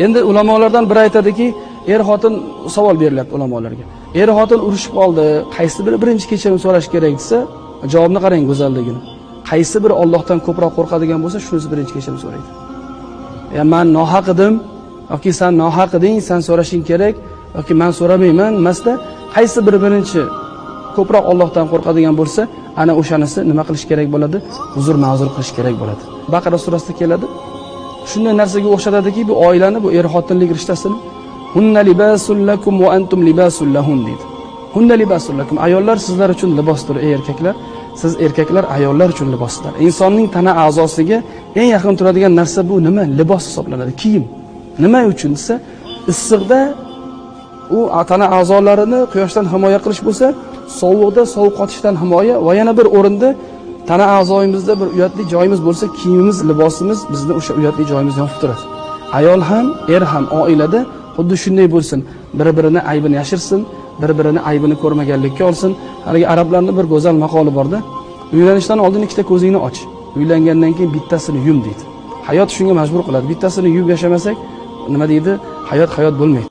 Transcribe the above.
Endi ulamolardan biri aytadiki, xotin savol beriladi ulamolarga. Xotin urushib qoldi, qaysi biri birinchi kechirim so'rash kerak desa, javobni qarang go'zalligini. Qaysi biri Allohdan ko'proq qo'rqadigan bo'lsa, shunisi birinchi kechirim so'raydi. Men nohaq edim yoki sen nohaq eding, sen so'rashing kerak yoki men so'ramayman, emasda qaysi biri birinchi ko'proq Allohdan qo'rqadigan bo'lsa, ana o'shanisi nima qilish kerak bo'ladi? Uzr ma'zur qilish kerak bo'ladi. Baqara surasida keladi. Shunday narsaga o'xshatadiki, bu oilani, bu xotinlik rishtasini hunna libasul lakum va antum libasul lahun deydi. Hunna libasul lakum, ayollar sizlar uchun libosdir, ey erkaklar. Siz erkaklar ayollar uchun libosdir. Insonning tana a'zosiga eng yaqin turadigan narsa bu nima? Libos hisoblanadi, kiyim. Nima uchun desa, issiqda u tana a'zolarini quyoshdan himoya qilish bo'lsa, sovuqda sovuqotishdan himoya va yana bir o'rinda tana a'zoyimizda bir uyatli joyimiz bo'lsa, kiyimimiz, libosimiz bizni o'sha uyatli joyimizga yopib turadi. Ayol ham, ham oilada xuddi shunday bo'lsin. Bir-birini aybini yashirsin, bir-birini aybini ko'rmaganlikka olsin. Haligi arablarning bir go'zal maqoli borda, uylanishdan oldin ikkita ko'zingni och, uylangandan keyin bittasini yum deydi. Hayot shunga majbur qiladi. Bittasini yumib yashamasak, nima deydi? Hayot bo'lmaydi.